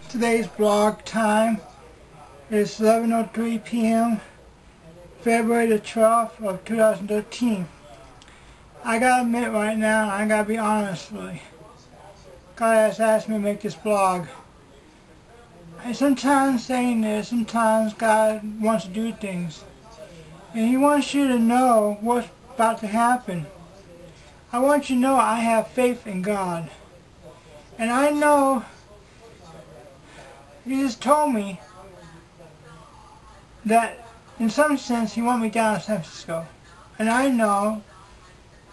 Today's blog time is 11:03 p.m. February the 12th of 2013. I gotta admit right now, I gotta be honest with you. God has asked me to make this blog. I sometimes saying this, sometimes God wants to do things. And He wants you to know what's about to happen. I want you to know I have faith in God. And I know He just told me that in some sense He wanted me down in San Francisco. And I know,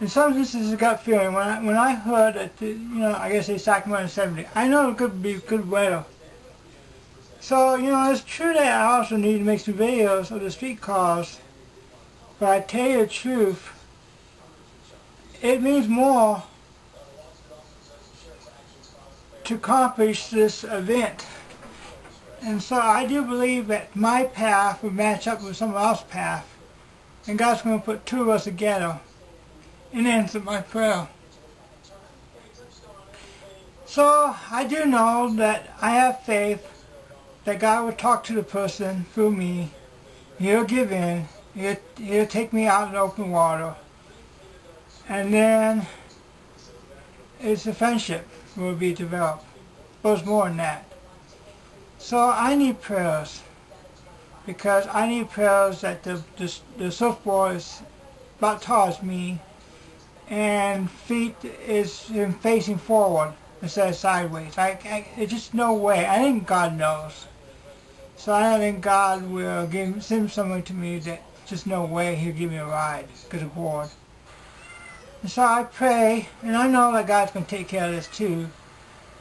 in some senses, it's a gut feeling. When I heard that, I guess they Sacramento in 70, I know it could be good weather. So, it's true that I also need to make some videos of the streetcars. But I tell you the truth, it means more to accomplish this event. And so I do believe that my path will match up with someone else's path. And God's going to put two of us together and answer my prayer. So I do know that I have faith that God will talk to the person through me. He'll give in. He'll take me out in the open water. And then it's a friendship will be developed. But it's more than that. So I need prayers, because I need prayers that the surfboard is about towards me and feet is facing forward instead of sideways. There's just no way. I think God knows. So I don't think God will send someone to me that just no way He'll give me a ride because of board. And so I pray, and I know that God's going to take care of this too.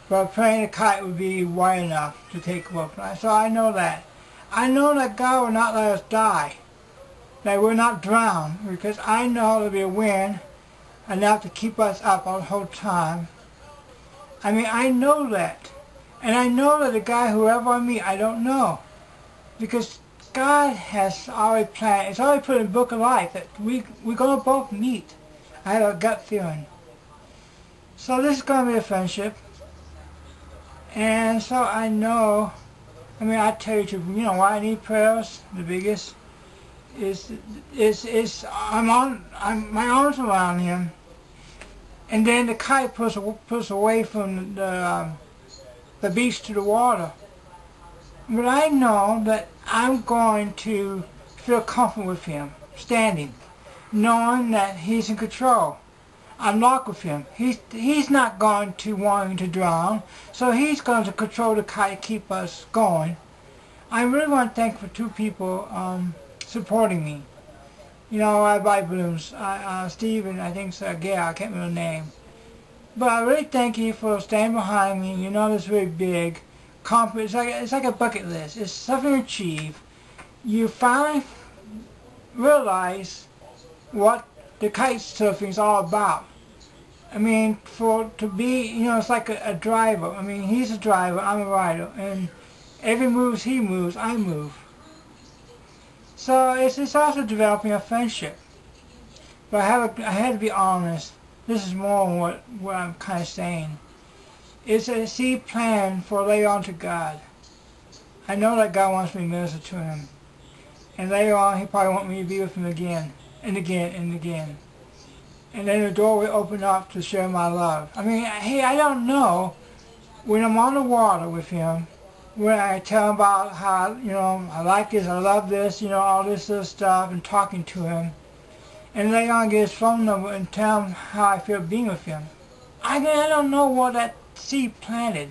But I'm praying the kite would be wide enough to take off. So I know that. I know that God will not let us die. That we're not drown. Because I know there'll be a wind enough to keep us up all the whole time. I mean, I know that. And I know that the guy, whoever I meet, I don't know. Because God has already planned. It's already put in the book of life that we're going to both meet. I have a gut feeling. So this is going to be a friendship. And so I know, I tell you, why I need prayers, the biggest, is my arms around him, and then the kite puts away from the beach to the water. But I know that I'm going to feel comfortable with him, standing, knowing that he's in control. I'm locked with him. He's not going to want to drown, so he's going to control the kite, keep us going. I really want to thank for two people supporting me. I buy balloons. Steve and I think Gail, I can't remember the name. But I really thank you for standing behind me. This very big. It's like a bucket list. It's something to achieve. You finally realize what the kite surfing is all about. To be, it's like a driver. He's a driver, I'm a rider, and every move he moves, I move. So it's also developing a friendship. But I had to be honest. This is more what I'm kind of saying. It's a seed plan for later on to God. I know that God wants me to minister to Him. And later on, He probably wants me to be with Him again, and again, and again. And then the door will open up to share my love. Hey, I don't know, when I'm on the water with him, when I tell him about how, I like this, I love this, all this other stuff, and talking to him, and later on get his phone number and tell him how I feel being with him. I don't know what that seed planted.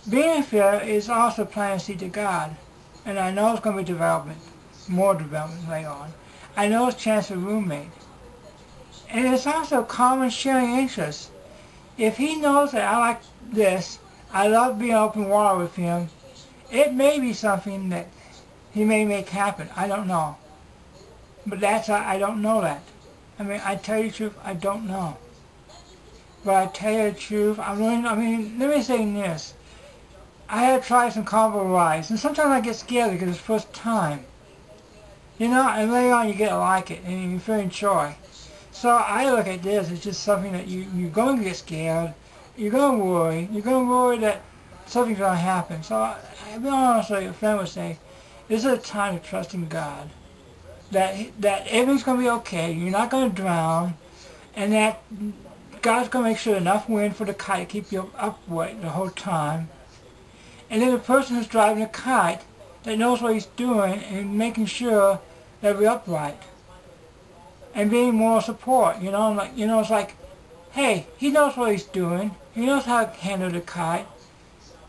Being with him is also planting seed to God. And I know it's going to be development, more development later on. I know it's a chance for a roommate. And it's also a common sharing interest. If he knows that I like this, I love being open water with him, it may be something that he may make happen. I don't know. But I don't know that. I tell you the truth, I don't know. But I tell you the truth, let me say this. I have tried some combo rides, and sometimes I get scared because it's the first time. And later on you get to like it, and you feel joy. So I look at this as just something that you're going to get scared, you're going to worry that something's going to happen. So I'll be honest with you, a friend would say, this is a time to trust in God. That everything's going to be okay, you're not going to drown, and that God's going to make sure enough wind for the kite to keep you upright the whole time. And then the person who's driving the kite that knows what he's doing and making sure that we're upright. And being moral support, it's like, hey, he knows what he's doing, he knows how to handle the kite,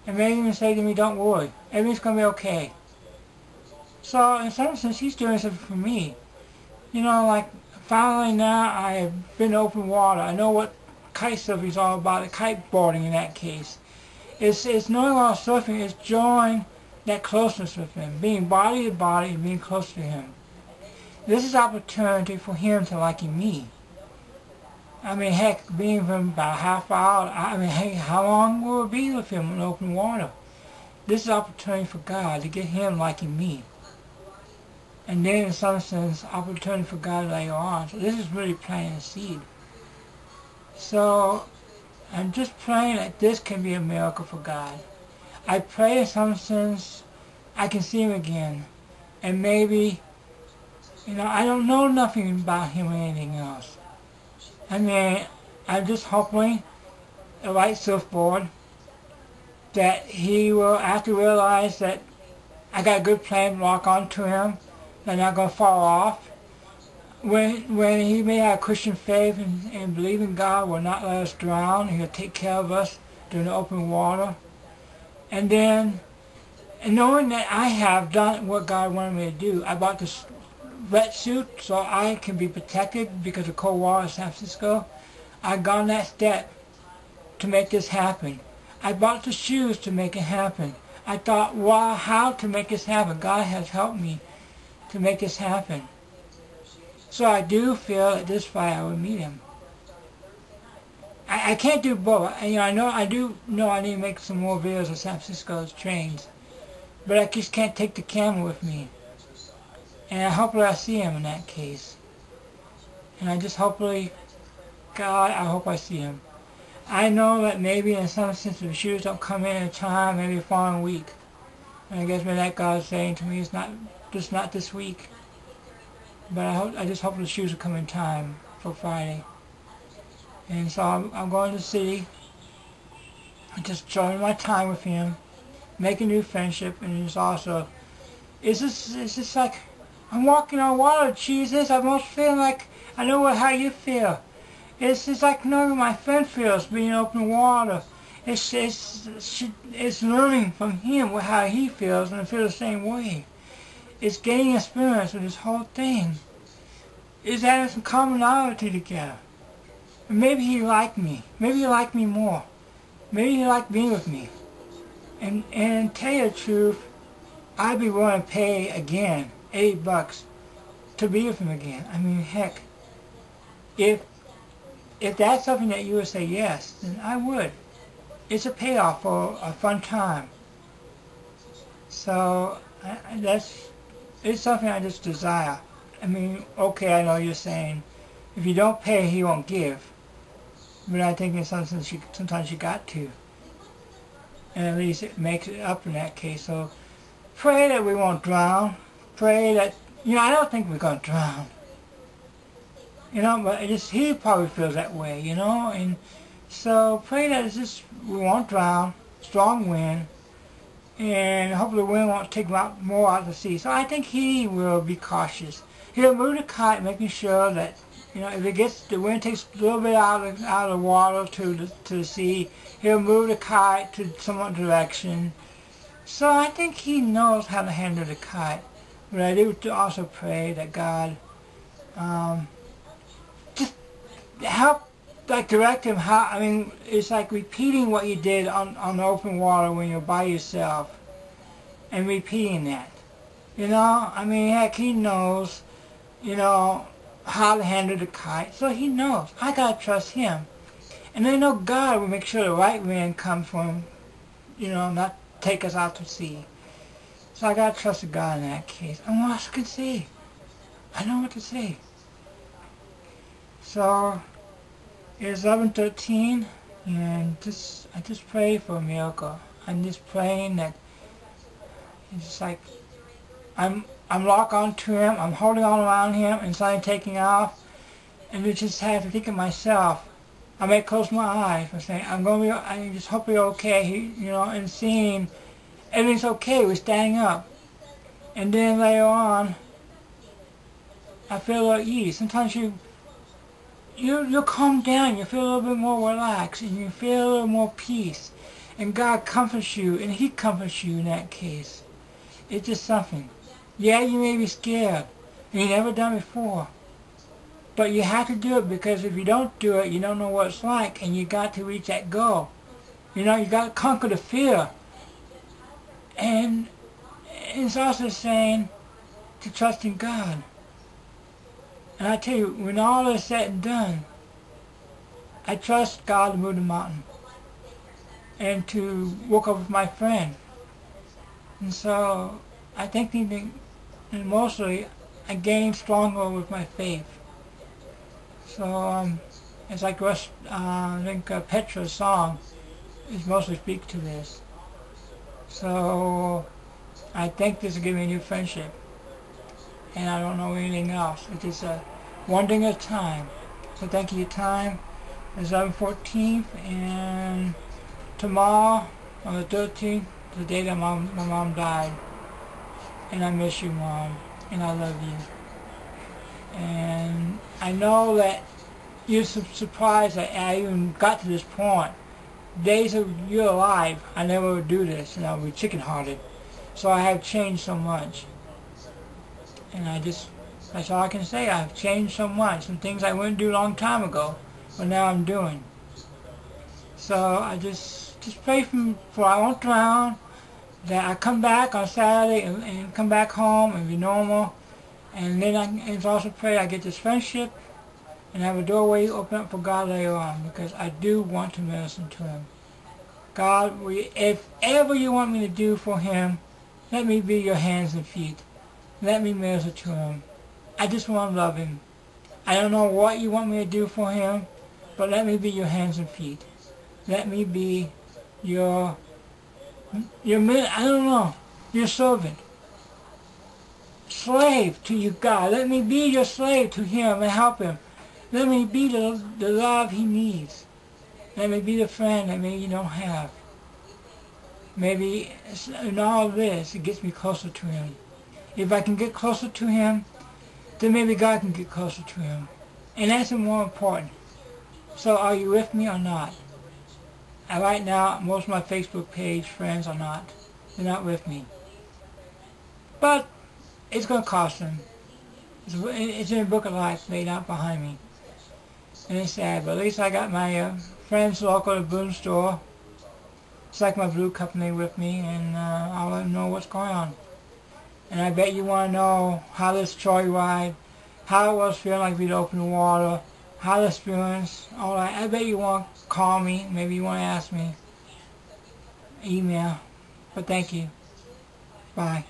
and maybe even say to me, don't worry, everything's going to be okay. So in some sense, he's doing something for me. Like finally now I've been to open water. I know what kite surfing is all about, kiteboarding in that case. It's knowing while surfing, it's enjoying that closeness with him, being body to body and being close to him. This is opportunity for him to liking me. I mean, heck, being with him about a half hour, I mean, hey, how long will it be with him in open water? This is opportunity for God to get him liking me. And then in some sense, opportunity for God later on. So this is really planting a seed. So I'm just praying that this can be a miracle for God. I pray in some sense I can see him again. And maybe, I don't know nothing about him or anything else. I mean, I'm just hoping the right surfboard, that he will have to realize that I got a good plan to lock onto him. They're not going to fall off. When he may have Christian faith and believe in God will not let us drown, he'll take care of us during the open water. And then, knowing that I have done what God wanted me to do, I bought this wetsuit so I can be protected because of cold water in San Francisco. I've gone that step to make this happen. I bought the shoes to make it happen. I thought, wow, how to make this happen? God has helped me to make this happen. So I do feel that this Friday I will meet him. I can't do both. I do know I need to make some more videos of San Francisco's trains. But I just can't take the camera with me. And hopefully I see him in that case. And I just hopefully, God, I hope I see him. I know that maybe in some sense if the shoes don't come in time, maybe the following week. And I guess maybe that God's saying to me, it's not this week. But I just hope the shoes will come in time for Friday. And so I'm going to the city, just enjoying my time with him, making new friendship, and it's just like, I'm walking on water, Jesus. I'm almost feeling like I know how you feel. It's just like knowing my friend feels being in open water. It's learning from him how he feels, and I feel the same way. It's gaining experience with this whole thing. It's having some commonality together. And maybe he liked me. Maybe he liked me more. Maybe he liked being with me. And tell you the truth, I'd be willing to pay again $8 to be with him again. I mean, heck, if that's something that you would say yes, then I would. It's a payoff for a fun time. So it's something I just desire. I mean, okay, I know you're saying if you don't pay, he won't give. But I think in some sense sometimes you got to. And at least it makes it up in that case. So pray that we won't drown. Pray that, I don't think we're going to drown. But he probably feels that way, And so pray that we won't drown, strong wind, and hopefully the wind won't take more out of the sea. So I think he will be cautious. He'll move the kite, making sure that, if the wind takes a little bit out of the water to the sea, he'll move the kite to some direction. So I think he knows how to handle the kite. But I do also pray that God just help, direct him how, it's like repeating what you did on the open water when you're by yourself and repeating that. Heck, he knows, how to handle the kite. So he knows. I gotta trust him. And I know God will make sure the right wind comes from him, not take us out to sea. So I gotta trust God in that case. And what else can I say? I know what to say. So it's 11:13, and I just pray for a miracle. I'm just praying that it's like I'm locked onto him, I'm holding on around him, and suddenly taking off, and I just have to think of myself. I may close my eyes and say, I just hope you're okay, and seeing everything's okay, we're standing up. And then later on, I feel at ease. Sometimes you'll calm down, you feel a little bit more relaxed, and you feel a little more peace. And God comforts you, and He comforts you in that case. It's just something. Yeah, you may be scared, and you've never done it before. But you have to do it, because if you don't do it, you don't know what it's like, and you got to reach that goal. You got to conquer the fear. And it's also saying to trust in God. And I tell you, when all is said and done, I trust God to move the mountain and to walk up with my friend. And so I think mostly I gained stronger with my faith. So it's like I think Petra's song is mostly speak to this. So I think this will give me a new friendship. And I don't know anything else. It's just one thing at a time. So thank you for your time. It's 11/14, and tomorrow, on the 13th, the day that my mom died. And I miss you, Mom, and I love you. And I know that you're surprised that I even got to this point. Days of you're alive, I never would do this, and I would be chicken-hearted. So I have changed so much. And that's all I can say. I've changed so much. Some things I wouldn't do a long time ago, but now I'm doing. So I just pray for I won't drown, that I come back on Saturday and come back home and be normal. And then I also pray I get this friendship and have a doorway open up for God later on, because I do want to minister to Him. God, if ever you want me to do for Him, let me be your hands and feet. Let me minister to Him. I just want to love Him. I don't know what you want me to do for Him, but let me be your hands and feet. Let me be your servant. Slave to you, God. Let me be your slave to Him and help Him. Let me be the love He needs. Let me be the friend that maybe you don't have. Maybe in all this, it gets me closer to Him. If I can get closer to Him, then maybe God can get closer to Him. And that's more important. So are you with me or not? And right now, most of my Facebook page friends are not. They're not with me. But it's going to cost them. It's in the book of life laid out behind me. And it's sad, but at least I got my friends local at the Boom store. It's like my blue company with me, and I'll let them know what's going on. And I bet you want to know how this joyride, how it was feeling like we'd open the water, how the experience, all that. I bet you want to call me, maybe you want to ask me, email. But thank you. Bye.